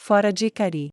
fora de Icari.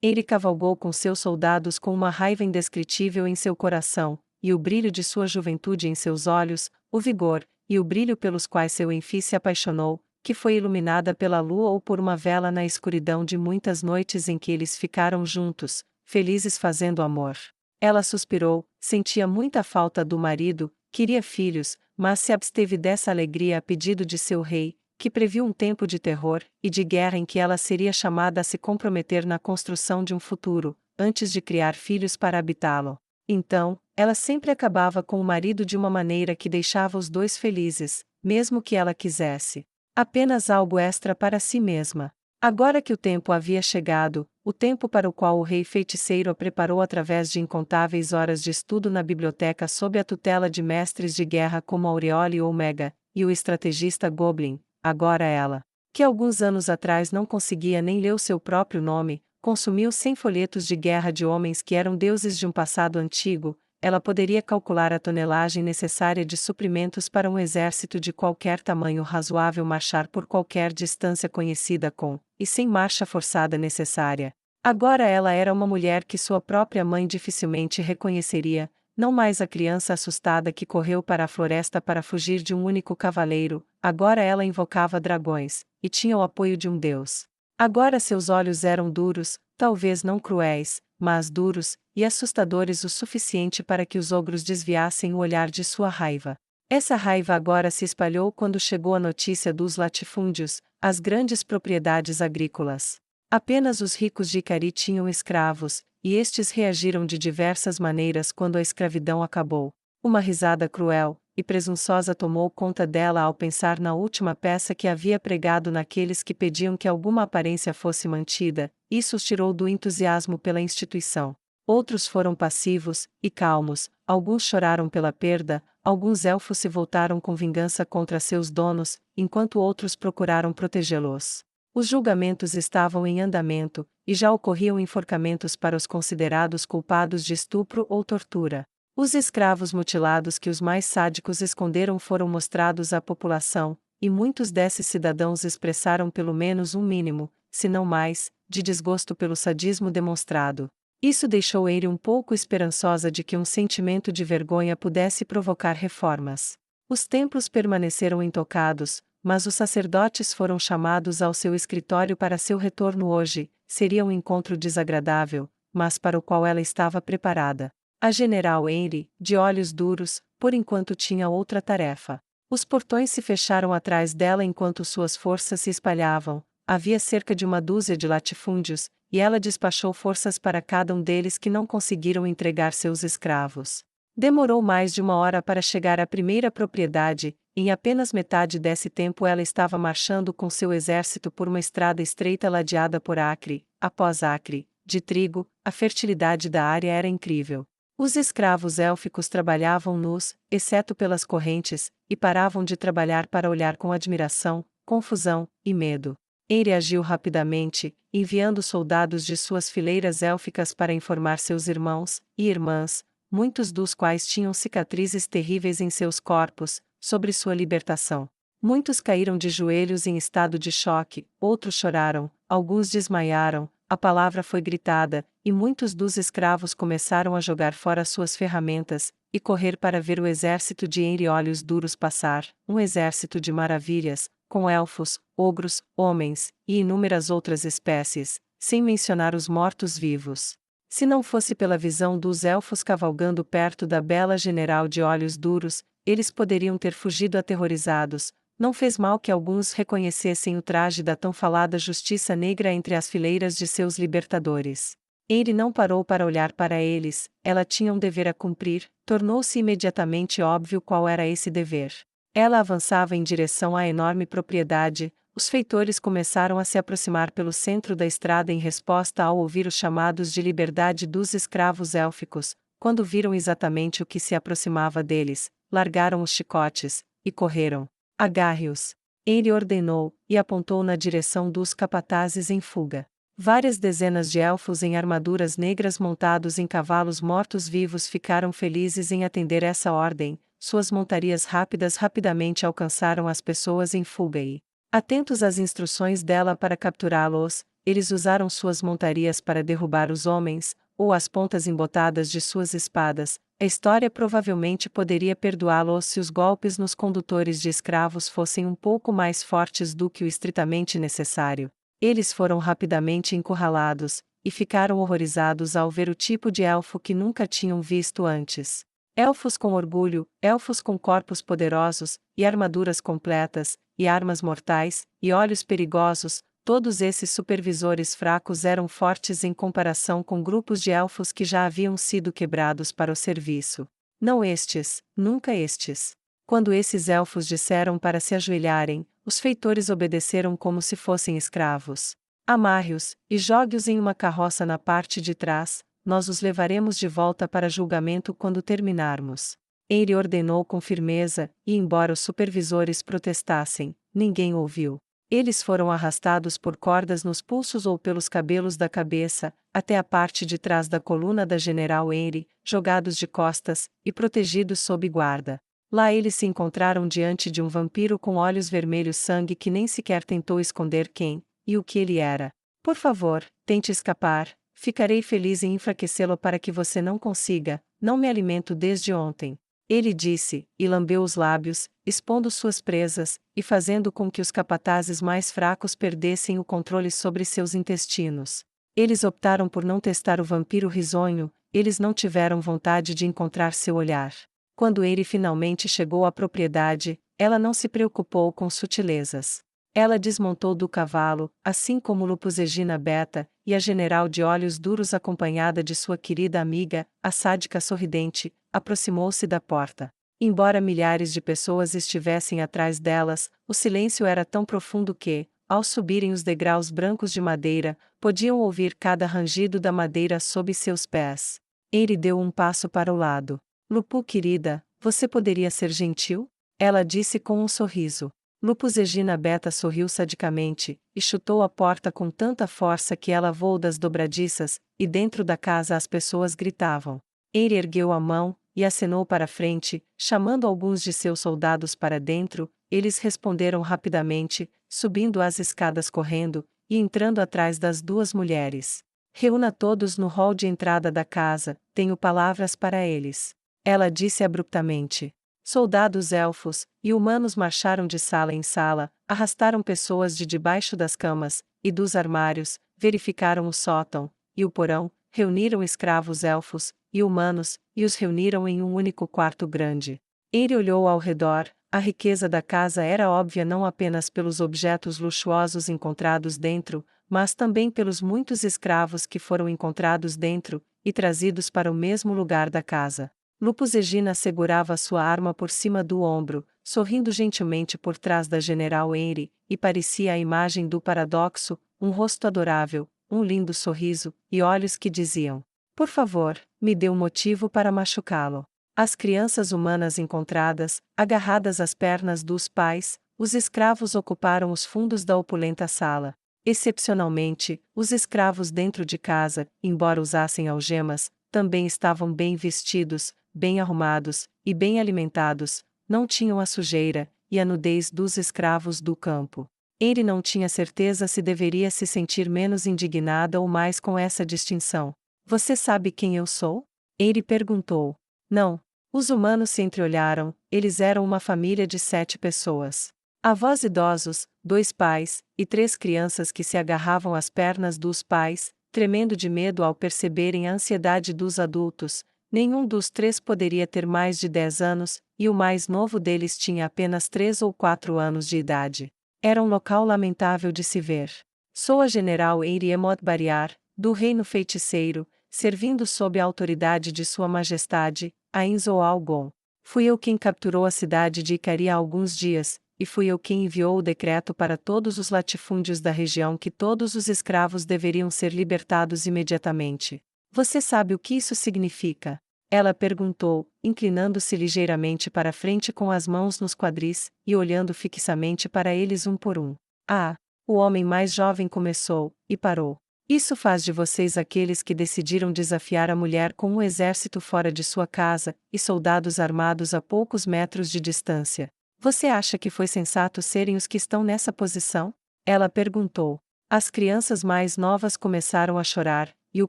Ele cavalgou com seus soldados com uma raiva indescritível em seu coração, e o brilho de sua juventude em seus olhos, o vigor, e o brilho pelos quais seu enfim se apaixonou, que foi iluminada pela lua ou por uma vela na escuridão de muitas noites em que eles ficaram juntos, felizes fazendo amor. Ela suspirou, sentia muita falta do marido, queria filhos, mas se absteve dessa alegria a pedido de seu rei, que previu um tempo de terror e de guerra em que ela seria chamada a se comprometer na construção de um futuro, antes de criar filhos para habitá-lo. Então, ela sempre acabava com o marido de uma maneira que deixava os dois felizes, mesmo que ela quisesse apenas algo extra para si mesma. Agora que o tempo havia chegado, o tempo para o qual o rei feiticeiro a preparou através de incontáveis horas de estudo na biblioteca sob a tutela de mestres de guerra como Aureole ou Omega, e o estrategista Goblin, agora ela, que alguns anos atrás não conseguia nem ler o seu próprio nome, consumiu 100 folhetos de guerra de homens que eram deuses de um passado antigo, ela poderia calcular a tonelagem necessária de suprimentos para um exército de qualquer tamanho razoável marchar por qualquer distância conhecida com, e sem marcha forçada necessária. Agora ela era uma mulher que sua própria mãe dificilmente reconheceria, não mais a criança assustada que correu para a floresta para fugir de um único cavaleiro, agora ela invocava dragões, e tinha o apoio de um deus. Agora seus olhos eram duros, talvez não cruéis, mas duros, e assustadores o suficiente para que os ogros desviassem o olhar de sua raiva. Essa raiva agora se espalhou quando chegou a notícia dos latifúndios, as grandes propriedades agrícolas. Apenas os ricos de Icari tinham escravos, e estes reagiram de diversas maneiras quando a escravidão acabou. Uma risada cruel e presunçosa tomou conta dela ao pensar na última peça que havia pregado naqueles que pediam que alguma aparência fosse mantida. Isso os tirou do entusiasmo pela instituição. Outros foram passivos e calmos, alguns choraram pela perda, alguns elfos se voltaram com vingança contra seus donos, enquanto outros procuraram protegê-los. Os julgamentos estavam em andamento, e já ocorriam enforcamentos para os considerados culpados de estupro ou tortura. Os escravos mutilados que os mais sádicos esconderam foram mostrados à população, e muitos desses cidadãos expressaram pelo menos um mínimo, se não mais, de desgosto pelo sadismo demonstrado. Isso deixou Eire um pouco esperançosa de que um sentimento de vergonha pudesse provocar reformas. Os templos permaneceram intocados, mas os sacerdotes foram chamados ao seu escritório para seu retorno hoje. Seria um encontro desagradável, mas para o qual ela estava preparada. A general Eire, de olhos duros, por enquanto tinha outra tarefa. Os portões se fecharam atrás dela enquanto suas forças se espalhavam. Havia cerca de uma dúzia de latifúndios, e ela despachou forças para cada um deles que não conseguiram entregar seus escravos. Demorou mais de uma hora para chegar à primeira propriedade, e em apenas metade desse tempo ela estava marchando com seu exército por uma estrada estreita ladeada por acre, após acre, de trigo. A fertilidade da área era incrível. Os escravos élficos trabalhavam nus, exceto pelas correntes, e paravam de trabalhar para olhar com admiração, confusão e medo. Eire agiu rapidamente, enviando soldados de suas fileiras élficas para informar seus irmãos e irmãs, muitos dos quais tinham cicatrizes terríveis em seus corpos, sobre sua libertação. Muitos caíram de joelhos em estado de choque, outros choraram, alguns desmaiaram, a palavra foi gritada, e muitos dos escravos começaram a jogar fora suas ferramentas, e correr para ver o exército de Eire olhos duros passar, um exército de maravilhas, com elfos, ogros, homens, e inúmeras outras espécies, sem mencionar os mortos-vivos. Se não fosse pela visão dos elfos cavalgando perto da bela general de olhos duros, eles poderiam ter fugido aterrorizados. Não fez mal que alguns reconhecessem o traje da tão falada justiça negra entre as fileiras de seus libertadores. Eire não parou para olhar para eles, ela tinha um dever a cumprir, tornou-se imediatamente óbvio qual era esse dever. Ela avançava em direção à enorme propriedade. Os feitores começaram a se aproximar pelo centro da estrada em resposta ao ouvir os chamados de liberdade dos escravos élficos. Quando viram exatamente o que se aproximava deles, largaram os chicotes e correram. Agarre-os. Eire ordenou, e apontou na direção dos capatazes em fuga. Várias dezenas de elfos em armaduras negras montados em cavalos mortos-vivos ficaram felizes em atender essa ordem. Suas montarias rápidas rapidamente alcançaram as pessoas em fuga e, atentos às instruções dela para capturá-los, eles usaram suas montarias para derrubar os homens, ou as pontas embotadas de suas espadas. A história provavelmente poderia perdoá-lo se os golpes nos condutores de escravos fossem um pouco mais fortes do que o estritamente necessário. Eles foram rapidamente encurralados, e ficaram horrorizados ao ver o tipo de elfo que nunca tinham visto antes. Elfos com orgulho, elfos com corpos poderosos, e armaduras completas, e armas mortais, e olhos perigosos, todos esses supervisores fracos eram fortes em comparação com grupos de elfos que já haviam sido quebrados para o serviço. Não estes, nunca estes. Quando esses elfos disseram para se ajoelharem, os feitores obedeceram como se fossem escravos. Amarre-os, e jogue-os em uma carroça na parte de trás, nós os levaremos de volta para julgamento quando terminarmos. Ele ordenou com firmeza, e embora os supervisores protestassem, ninguém ouviu. Eles foram arrastados por cordas nos pulsos ou pelos cabelos da cabeça, até a parte de trás da coluna da General Henry, jogados de costas, e protegidos sob guarda. Lá eles se encontraram diante de um vampiro com olhos vermelhos sangue que nem sequer tentou esconder quem e o que ele era. Por favor, tente escapar, ficarei feliz em enfraquecê-lo para que você não consiga, não me alimento desde ontem. Ele disse, e lambeu os lábios, expondo suas presas, e fazendo com que os capatazes mais fracos perdessem o controle sobre seus intestinos. Eles optaram por não testar o vampiro risonho, eles não tiveram vontade de encontrar seu olhar. Quando ele finalmente chegou à propriedade, ela não se preocupou com sutilezas. Ela desmontou do cavalo, assim como Lupus Egina Beta, e a general de olhos duros acompanhada de sua querida amiga, a sádica sorridente, aproximou-se da porta. Embora milhares de pessoas estivessem atrás delas, o silêncio era tão profundo que, ao subirem os degraus brancos de madeira, podiam ouvir cada rangido da madeira sob seus pés. Ele deu um passo para o lado. Lupu querida, você poderia ser gentil? Ela disse com um sorriso. Lupus Egina Beta sorriu sadicamente, e chutou a porta com tanta força que ela voou das dobradiças, e dentro da casa as pessoas gritavam. Ele ergueu a mão, e acenou para frente, chamando alguns de seus soldados para dentro, eles responderam rapidamente, subindo as escadas correndo, e entrando atrás das duas mulheres. Reúna todos no hall de entrada da casa, tenho palavras para eles. Ela disse abruptamente. Soldados elfos e humanos marcharam de sala em sala, arrastaram pessoas de debaixo das camas e dos armários, verificaram o sótão e o porão, reuniram escravos elfos e humanos e os reuniram em um único quarto grande. Ele olhou ao redor, a riqueza da casa era óbvia não apenas pelos objetos luxuosos encontrados dentro, mas também pelos muitos escravos que foram encontrados dentro e trazidos para o mesmo lugar da casa. Lupus Egina segurava sua arma por cima do ombro, sorrindo gentilmente por trás da General Henry, e parecia a imagem do paradoxo, um rosto adorável, um lindo sorriso, e olhos que diziam: por favor, me dê um motivo para machucá-lo. As crianças humanas encontradas, agarradas às pernas dos pais, os escravos ocuparam os fundos da opulenta sala. Excepcionalmente, os escravos dentro de casa, embora usassem algemas, também estavam bem vestidos, bem arrumados, e bem alimentados, não tinham a sujeira e a nudez dos escravos do campo. Ele não tinha certeza se deveria se sentir menos indignada ou mais com essa distinção. Você sabe quem eu sou? Ele perguntou. Não. Os humanos se entreolharam, eles eram uma família de 7 pessoas. Avós idosos, 2 pais, e 3 crianças que se agarravam às pernas dos pais, tremendo de medo ao perceberem a ansiedade dos adultos. Nenhum dos 3 poderia ter mais de 10 anos, e o mais novo deles tinha apenas 3 ou 4 anos de idade. Era um local lamentável de se ver. Sou a General Henry Emot Bariar, do Reino Feiticeiro, servindo sob a autoridade de Sua Majestade, a Inzo Algon. Fui eu quem capturou a cidade de Icari há alguns dias, e fui eu quem enviou o decreto para todos os latifúndios da região que todos os escravos deveriam ser libertados imediatamente. Você sabe o que isso significa? Ela perguntou, inclinando-se ligeiramente para frente com as mãos nos quadris, e olhando fixamente para eles um por um. Ah! O homem mais jovem começou, e parou. Isso faz de vocês aqueles que decidiram desafiar a mulher com um exército fora de sua casa, e soldados armados a poucos metros de distância. Você acha que foi sensato serem os que estão nessa posição? Ela perguntou. As crianças mais novas começaram a chorar, e o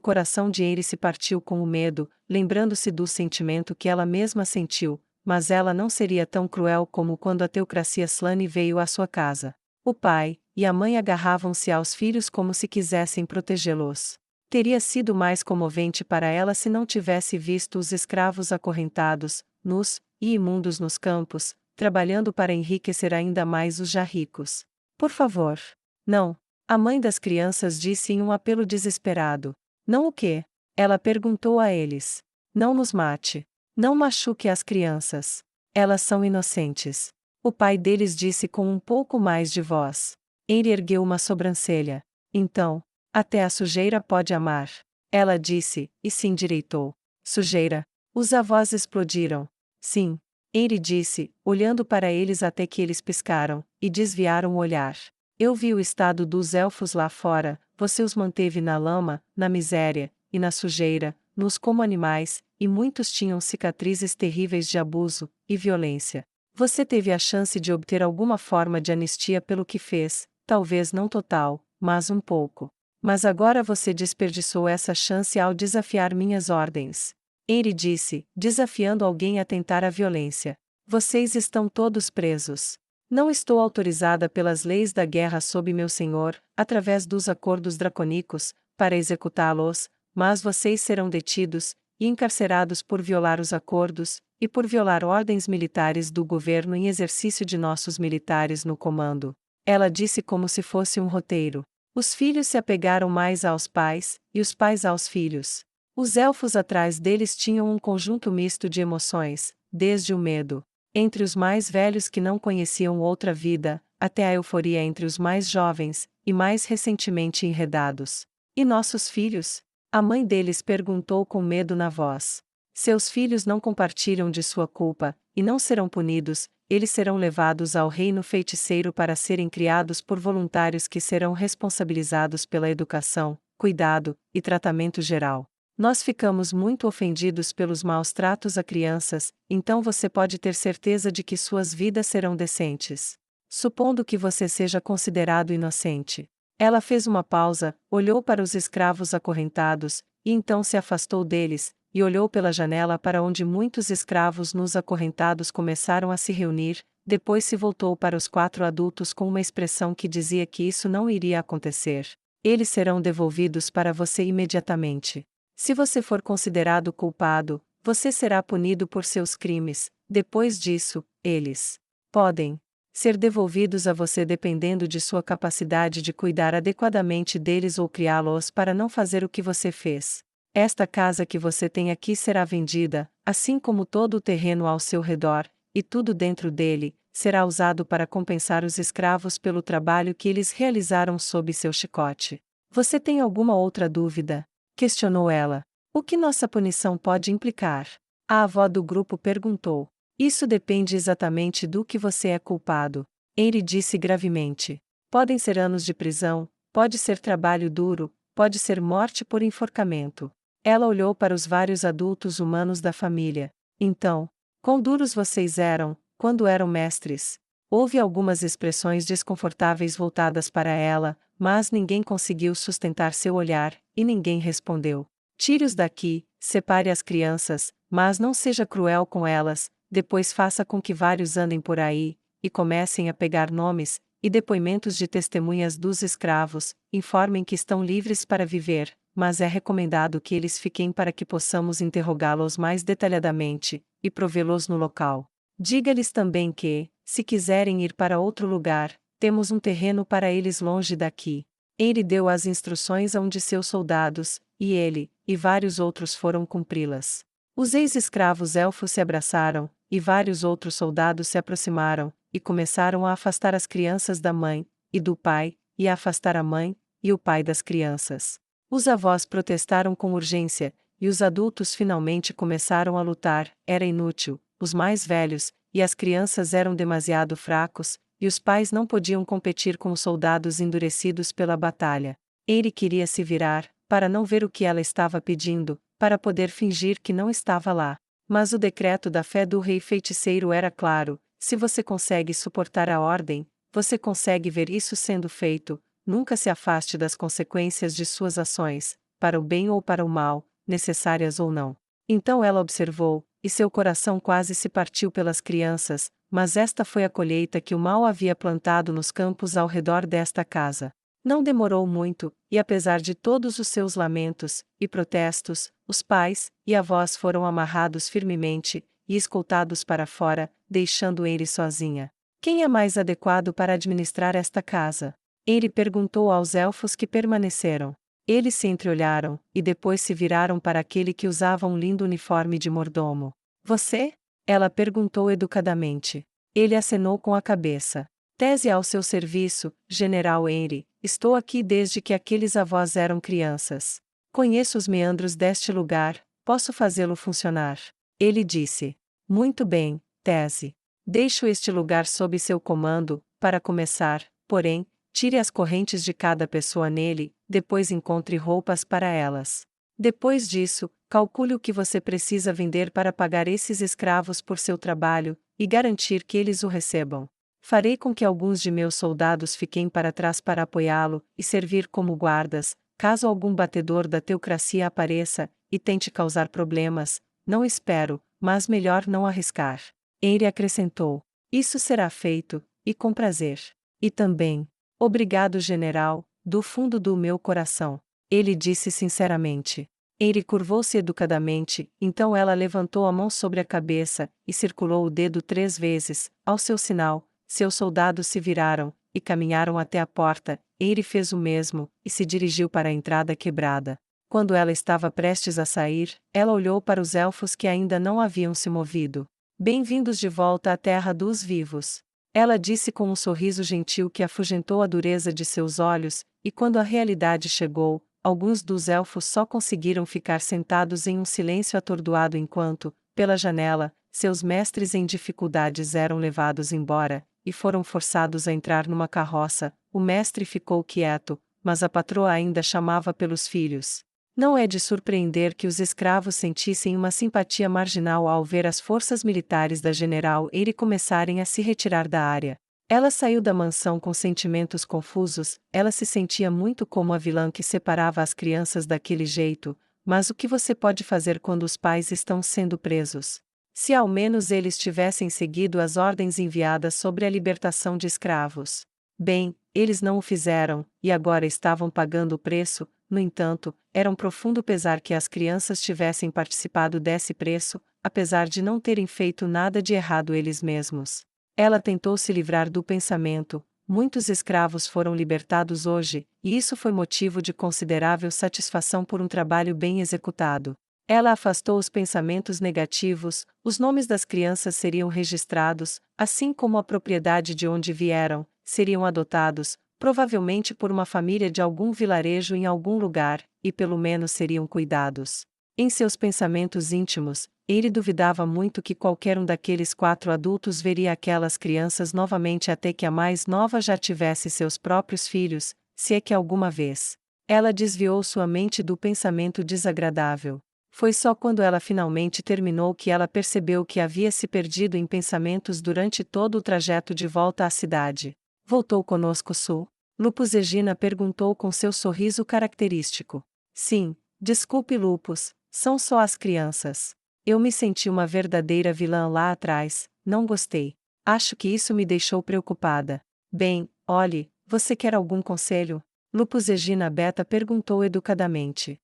coração de Eire se partiu com o medo, lembrando-se do sentimento que ela mesma sentiu, mas ela não seria tão cruel como quando a teocracia Slane veio à sua casa. O pai e a mãe agarravam-se aos filhos como se quisessem protegê-los. Teria sido mais comovente para ela se não tivesse visto os escravos acorrentados, nus e imundos nos campos, trabalhando para enriquecer ainda mais os já ricos. Por favor. Não. A mãe das crianças disse em um apelo desesperado. Não o quê? Ela perguntou a eles. Não nos mate. Não machuque as crianças. Elas são inocentes. O pai deles disse com um pouco mais de voz. Eire ergueu uma sobrancelha. Então, até a sujeira pode amar. Ela disse, e se endireitou. Sujeira. Os avós explodiram. Sim. Eire disse, olhando para eles até que eles piscaram, e desviaram o olhar. Eu vi o estado dos elfos lá fora, você os manteve na lama, na miséria, e na sujeira, nus como animais, e muitos tinham cicatrizes terríveis de abuso e violência. Você teve a chance de obter alguma forma de anistia pelo que fez, talvez não total, mas um pouco. Mas agora você desperdiçou essa chance ao desafiar minhas ordens. Eire disse, desafiando alguém a tentar a violência. Vocês estão todos presos. Não estou autorizada pelas leis da guerra sob meu senhor, através dos acordos draconicos, para executá-los, mas vocês serão detidos e encarcerados por violar os acordos, e por violar ordens militares do governo em exercício de nossos militares no comando. Ela disse como se fosse um roteiro. Os filhos se apegaram mais aos pais, e os pais aos filhos. Os elfos atrás deles tinham um conjunto misto de emoções, desde o medo entre os mais velhos que não conheciam outra vida, até a euforia entre os mais jovens, e mais recentemente enredados. E nossos filhos? A mãe deles perguntou com medo na voz. Seus filhos não compartilham de sua culpa, e não serão punidos, eles serão levados ao reino feiticeiro para serem criados por voluntários que serão responsabilizados pela educação, cuidado e tratamento geral. Nós ficamos muito ofendidos pelos maus tratos a crianças, então você pode ter certeza de que suas vidas serão decentes. Supondo que você seja considerado inocente. Ela fez uma pausa, olhou para os escravos acorrentados, e então se afastou deles, e olhou pela janela para onde muitos escravos nos acorrentados começaram a se reunir, depois se voltou para os 4 adultos com uma expressão que dizia que isso não iria acontecer. Eles serão devolvidos para você imediatamente. Se você for considerado culpado, você será punido por seus crimes. Depois disso, eles podem ser devolvidos a você dependendo de sua capacidade de cuidar adequadamente deles ou criá-los para não fazer o que você fez. Esta casa que você tem aqui será vendida, assim como todo o terreno ao seu redor, e tudo dentro dele, será usado para compensar os escravos pelo trabalho que eles realizaram sob seu chicote. Você tem alguma outra dúvida? Questionou ela. O que nossa punição pode implicar? A avó do grupo perguntou. Isso depende exatamente do que você é culpado. Eire disse gravemente. Podem ser anos de prisão, pode ser trabalho duro, pode ser morte por enforcamento. Ela olhou para os vários adultos humanos da família. Então, quão duros vocês eram, quando eram mestres? Houve algumas expressões desconfortáveis voltadas para ela, mas ninguém conseguiu sustentar seu olhar, e ninguém respondeu. Tire-os daqui, separe as crianças, mas não seja cruel com elas, depois faça com que vários andem por aí, e comecem a pegar nomes e depoimentos de testemunhas dos escravos, informem que estão livres para viver, mas é recomendado que eles fiquem para que possamos interrogá-los mais detalhadamente, e provê-los no local. Diga-lhes também que, se quiserem ir para outro lugar, temos um terreno para eles longe daqui. Eire deu as instruções a um de seus soldados, e ele, e vários outros foram cumpri-las. Os ex-escravos elfos se abraçaram, e vários outros soldados se aproximaram, e começaram a afastar as crianças da mãe, e do pai, e a afastar a mãe, e o pai das crianças. Os avós protestaram com urgência, e os adultos finalmente começaram a lutar, era inútil, os mais velhos, e as crianças eram demasiado fracos, e os pais não podiam competir com os soldados endurecidos pela batalha. Eire queria se virar, para não ver o que ela estava pedindo, para poder fingir que não estava lá. Mas o decreto da fé do rei feiticeiro era claro: se você consegue suportar a ordem, você consegue ver isso sendo feito, nunca se afaste das consequências de suas ações, para o bem ou para o mal, necessárias ou não. Então ela observou, e seu coração quase se partiu pelas crianças, mas esta foi a colheita que o mal havia plantado nos campos ao redor desta casa. Não demorou muito, e apesar de todos os seus lamentos e protestos, os pais e avós foram amarrados firmemente e escoltados para fora, deixando Eire sozinha. Quem é mais adequado para administrar esta casa? Eire perguntou aos elfos que permaneceram. Eles se entreolharam, e depois se viraram para aquele que usava um lindo uniforme de mordomo. Você? Ela perguntou educadamente. Ele acenou com a cabeça. Tese ao seu serviço, General Eire, estou aqui desde que aqueles avós eram crianças. Conheço os meandros deste lugar, posso fazê-lo funcionar. Ele disse. Muito bem, Tese. Deixo este lugar sob seu comando, para começar, porém, tire as correntes de cada pessoa nele, depois encontre roupas para elas. Depois disso, calcule o que você precisa vender para pagar esses escravos por seu trabalho, e garantir que eles o recebam. Farei com que alguns de meus soldados fiquem para trás para apoiá-lo, e servir como guardas, caso algum batedor da teocracia apareça, e tente causar problemas. Não espero, mas melhor não arriscar. Eire acrescentou. Isso será feito, e com prazer. E também. Obrigado, general, do fundo do meu coração. Ele disse sinceramente. Eire curvou-se educadamente, então ela levantou a mão sobre a cabeça, e circulou o dedo 3 vezes, ao seu sinal. Seus soldados se viraram, e caminharam até a porta. Eire fez o mesmo, e se dirigiu para a entrada quebrada. Quando ela estava prestes a sair, ela olhou para os elfos que ainda não haviam se movido. Bem-vindos de volta à terra dos vivos. Ela disse com um sorriso gentil que afugentou a dureza de seus olhos, e quando a realidade chegou, alguns dos elfos só conseguiram ficar sentados em um silêncio atordoado enquanto, pela janela, seus mestres em dificuldades eram levados embora, e foram forçados a entrar numa carroça. O mestre ficou quieto, mas a patroa ainda chamava pelos filhos. Não é de surpreender que os escravos sentissem uma simpatia marginal ao ver as forças militares da General Eire começarem a se retirar da área. Ela saiu da mansão com sentimentos confusos. Ela se sentia muito como a vilã que separava as crianças daquele jeito, mas o que você pode fazer quando os pais estão sendo presos? Se ao menos eles tivessem seguido as ordens enviadas sobre a libertação de escravos. Bem, eles não o fizeram, e agora estavam pagando o preço. No entanto, era um profundo pesar que as crianças tivessem participado desse preço, apesar de não terem feito nada de errado eles mesmos. Ela tentou se livrar do pensamento: muitos escravos foram libertados hoje, e isso foi motivo de considerável satisfação por um trabalho bem executado. Ela afastou os pensamentos negativos. Os nomes das crianças seriam registrados, assim como a propriedade de onde vieram, seriam adotados, provavelmente por uma família de algum vilarejo em algum lugar, e pelo menos seriam cuidados. Em seus pensamentos íntimos, ele duvidava muito que qualquer um daqueles 4 adultos veria aquelas crianças novamente até que a mais nova já tivesse seus próprios filhos, se é que alguma vez. Ela desviou sua mente do pensamento desagradável. Foi só quando ela finalmente terminou que ela percebeu que havia se perdido em pensamentos durante todo o trajeto de volta à cidade. Voltou conosco, Sul? Lupus Egina perguntou com seu sorriso característico. Sim, desculpe, Lupus, são só as crianças. Eu me senti uma verdadeira vilã lá atrás, não gostei. Acho que isso me deixou preocupada. Bem, olhe, você quer algum conselho? Lupus Egina Beta perguntou educadamente.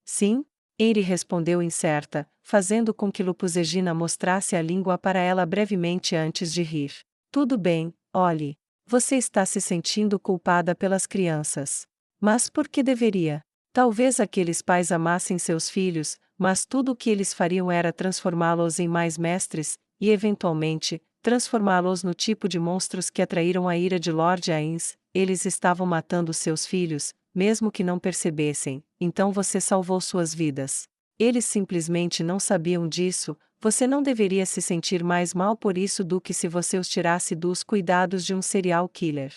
Sim? Eire respondeu incerta, fazendo com que Lupus Egina mostrasse a língua para ela brevemente antes de rir. Tudo bem, olhe. Você está se sentindo culpada pelas crianças. Mas por que deveria? Talvez aqueles pais amassem seus filhos, mas tudo o que eles fariam era transformá-los em mais mestres, e eventualmente, transformá-los no tipo de monstros que atraíram a ira de Lord Ains. Eles estavam matando seus filhos, mesmo que não percebessem, então você salvou suas vidas. Eles simplesmente não sabiam disso. Você não deveria se sentir mais mal por isso do que se você os tirasse dos cuidados de um serial killer.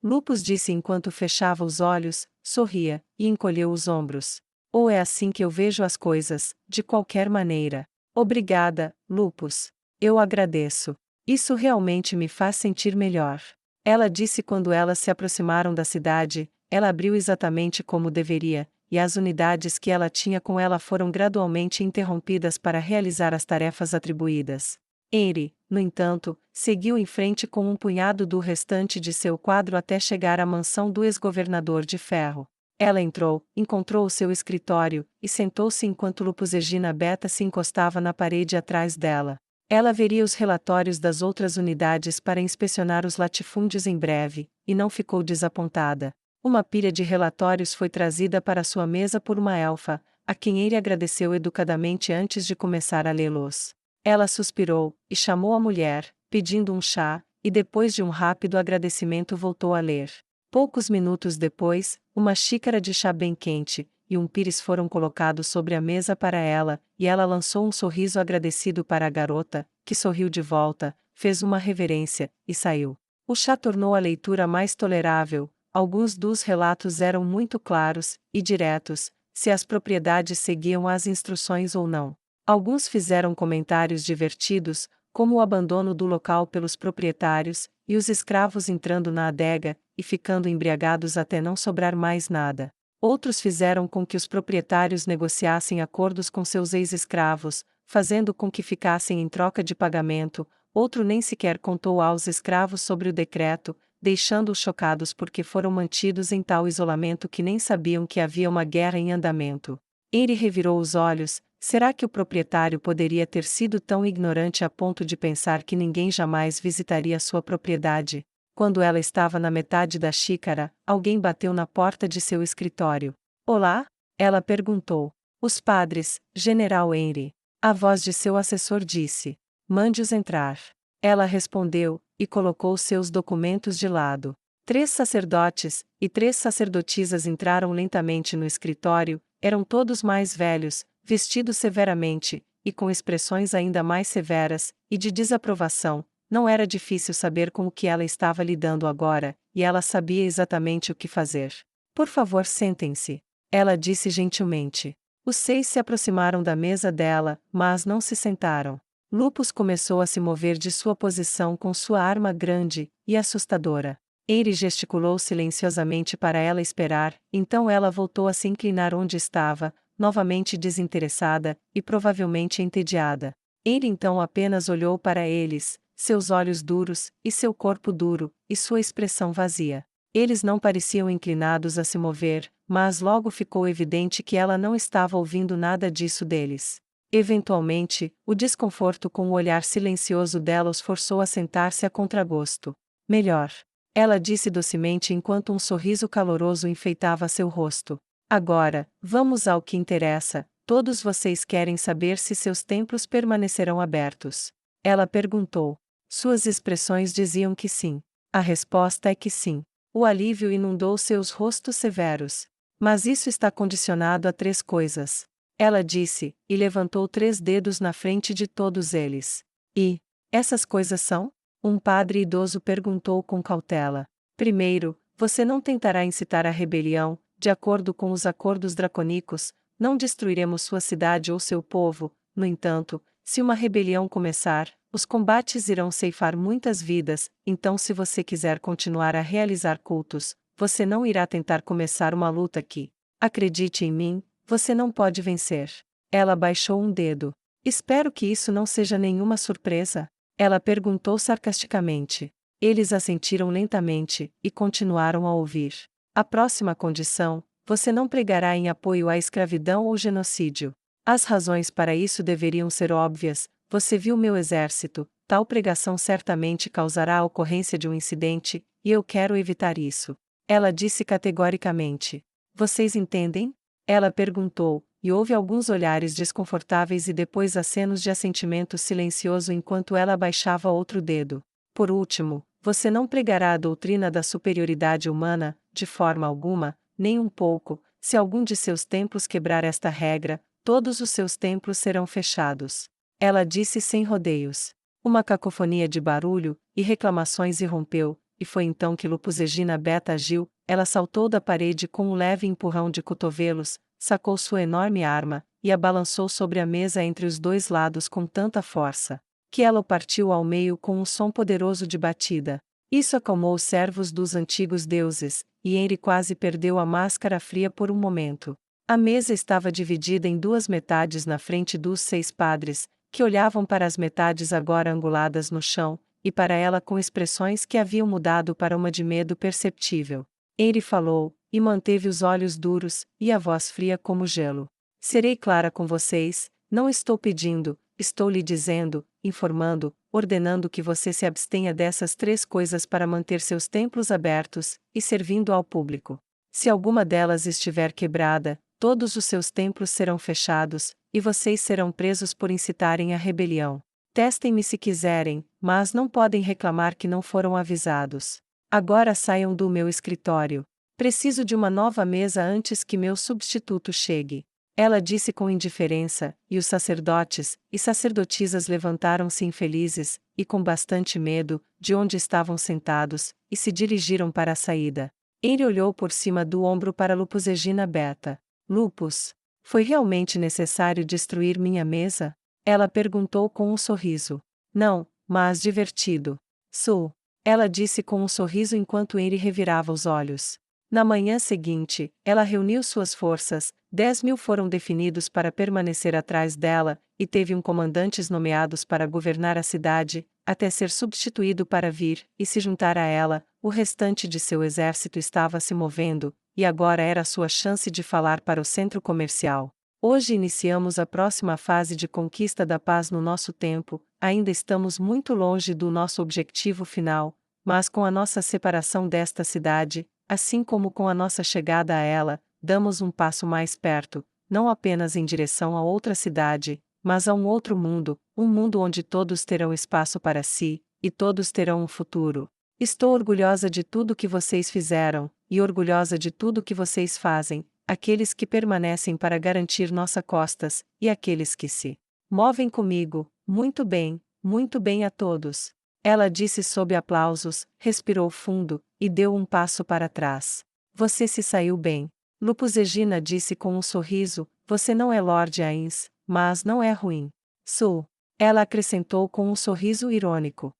Lupus disse enquanto fechava os olhos, sorria, e encolheu os ombros. Ou é assim que eu vejo as coisas, de qualquer maneira. Obrigada, Lupus. Eu agradeço. Isso realmente me faz sentir melhor. Ela disse quando elas se aproximaram da cidade, ela abriu exatamente como deveria, e as unidades que ela tinha com ela foram gradualmente interrompidas para realizar as tarefas atribuídas. Henry, no entanto, seguiu em frente com um punhado do restante de seu quadro até chegar à mansão do ex-governador de Ferro. Ela entrou, encontrou o seu escritório, e sentou-se enquanto Lupusegina Beta se encostava na parede atrás dela. Ela veria os relatórios das outras unidades para inspecionar os latifúndios em breve, e não ficou desapontada. Uma pilha de relatórios foi trazida para sua mesa por uma elfa, a quem ele agradeceu educadamente antes de começar a lê-los. Ela suspirou, e chamou a mulher, pedindo um chá, e depois de um rápido agradecimento voltou a ler. Poucos minutos depois, uma xícara de chá bem quente e um pires foram colocados sobre a mesa para ela, e ela lançou um sorriso agradecido para a garota, que sorriu de volta, fez uma reverência, e saiu. O chá tornou a leitura mais tolerável, alguns dos relatos eram muito claros e diretos, se as propriedades seguiam as instruções ou não. Alguns fizeram comentários divertidos, como o abandono do local pelos proprietários, e os escravos entrando na adega, e ficando embriagados até não sobrar mais nada. Outros fizeram com que os proprietários negociassem acordos com seus ex-escravos, fazendo com que ficassem em troca de pagamento. Outro nem sequer contou aos escravos sobre o decreto, deixando-os chocados porque foram mantidos em tal isolamento que nem sabiam que havia uma guerra em andamento. Henry revirou os olhos. Será que o proprietário poderia ter sido tão ignorante a ponto de pensar que ninguém jamais visitaria sua propriedade? Quando ela estava na metade da xícara, alguém bateu na porta de seu escritório. Olá? Ela perguntou. Os padres, General Henry. A voz de seu assessor disse. Mande-os entrar. Ela respondeu, e colocou seus documentos de lado. 3 sacerdotes e 3 sacerdotisas entraram lentamente no escritório, eram todos mais velhos, vestidos severamente, e com expressões ainda mais severas, e de desaprovação. Não era difícil saber com o que ela estava lidando agora, e ela sabia exatamente o que fazer. Por favor, sentem-se. Ela disse gentilmente. Os 6 se aproximaram da mesa dela, mas não se sentaram. Lupus começou a se mover de sua posição com sua arma grande e assustadora. Henry gesticulou silenciosamente para ela esperar, então ela voltou a se inclinar onde estava, novamente desinteressada, e provavelmente entediada. Henry então apenas olhou para eles, seus olhos duros, e seu corpo duro, e sua expressão vazia. Eles não pareciam inclinados a se mover, mas logo ficou evidente que ela não estava ouvindo nada disso deles. Eventualmente, o desconforto com o olhar silencioso dela os forçou a sentar-se a contragosto. Melhor. Ela disse docemente enquanto um sorriso caloroso enfeitava seu rosto. Agora, vamos ao que interessa. Todos vocês querem saber se seus templos permanecerão abertos. Ela perguntou. Suas expressões diziam que sim. A resposta é que sim. O alívio inundou seus rostos severos. Mas isso está condicionado a 3 coisas. Ela disse, e levantou 3 dedos na frente de todos eles. E, essas coisas são? Um padre idoso perguntou com cautela. Primeiro, você não tentará incitar a rebelião, de acordo com os acordos dracônicos, não destruiremos sua cidade ou seu povo. No entanto, se uma rebelião começar, os combates irão ceifar muitas vidas, então se você quiser continuar a realizar cultos, você não irá tentar começar uma luta que, acredite em mim, você não pode vencer. Ela baixou um dedo. Espero que isso não seja nenhuma surpresa. Ela perguntou sarcasticamente. Eles assentiram lentamente, e continuaram a ouvir. A próxima condição, você não pregará em apoio à escravidão ou genocídio. As razões para isso deveriam ser óbvias. Você viu meu exército, tal pregação certamente causará a ocorrência de um incidente, e eu quero evitar isso. Ela disse categoricamente. Vocês entendem? Ela perguntou, e houve alguns olhares desconfortáveis e depois acenos de assentimento silencioso enquanto ela abaixava outro dedo. Por último, você não pregará a doutrina da superioridade humana, de forma alguma, nem um pouco. Se algum de seus templos quebrar esta regra, todos os seus templos serão fechados. Ela disse sem rodeios. Uma cacofonia de barulho e reclamações irrompeu, e foi então que Lupusegina Beta agiu. Ela saltou da parede com um leve empurrão de cotovelos, sacou sua enorme arma, e a balançou sobre a mesa entre os 2 lados com tanta força, que ela o partiu ao meio com um som poderoso de batida. Isso acalmou os servos dos antigos deuses, e Henry quase perdeu a máscara fria por um momento. A mesa estava dividida em duas metades na frente dos 6 padres, que olhavam para as metades agora anguladas no chão, e para ela com expressões que haviam mudado para uma de medo perceptível. Henry falou, e manteve os olhos duros, e a voz fria como gelo. Serei clara com vocês, não estou pedindo, estou lhe dizendo, informando, ordenando que você se abstenha dessas 3 coisas para manter seus templos abertos, e servindo ao público. Se alguma delas estiver quebrada, todos os seus templos serão fechados, e vocês serão presos por incitarem a rebelião. Testem-me se quiserem, mas não podem reclamar que não foram avisados. Agora saiam do meu escritório. Preciso de uma nova mesa antes que meu substituto chegue. Ela disse com indiferença, e os sacerdotes e sacerdotisas levantaram-se infelizes, e com bastante medo, de onde estavam sentados, e se dirigiram para a saída. Henry olhou por cima do ombro para Lupus Egina Beta. Lupus, foi realmente necessário destruir minha mesa? Ela perguntou com um sorriso. Não, mas divertido. Sou. Ela disse com um sorriso enquanto Henry revirava os olhos. Na manhã seguinte, ela reuniu suas forças, 10.000 foram definidos para permanecer atrás dela, e teve comandantes nomeados para governar a cidade, até ser substituído para vir e se juntar a ela. O restante de seu exército estava se movendo, e agora era a sua chance de falar para o centro comercial. Hoje iniciamos a próxima fase de conquista da paz no nosso tempo, ainda estamos muito longe do nosso objetivo final, mas com a nossa separação desta cidade, assim como com a nossa chegada a ela, damos um passo mais perto, não apenas em direção a outra cidade, mas a um outro mundo, um mundo onde todos terão espaço para si, e todos terão um futuro. Estou orgulhosa de tudo que vocês fizeram, e orgulhosa de tudo que vocês fazem, aqueles que permanecem para garantir nossas costas, e aqueles que se movem comigo. Muito bem a todos. Ela disse sob aplausos, respirou fundo, e deu um passo para trás. Você se saiu bem. Lupus Egina disse com um sorriso, você não é Lord Ains, mas não é ruim. Sou. Ela acrescentou com um sorriso irônico.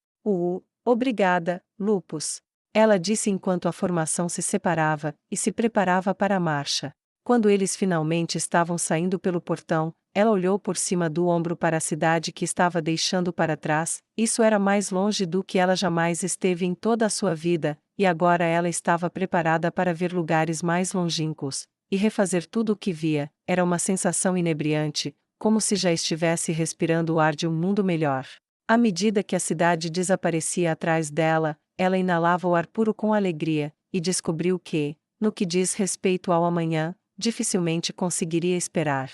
Obrigada, Lupus. Ela disse enquanto a formação se separava, e se preparava para a marcha. Quando eles finalmente estavam saindo pelo portão, ela olhou por cima do ombro para a cidade que estava deixando para trás. Isso era mais longe do que ela jamais esteve em toda a sua vida, e agora ela estava preparada para ver lugares mais longínquos, e refazer tudo o que via. Era uma sensação inebriante, como se já estivesse respirando o ar de um mundo melhor. À medida que a cidade desaparecia atrás dela, ela inalava o ar puro com alegria, e descobriu que, no que diz respeito ao amanhã, dificilmente conseguiria esperar.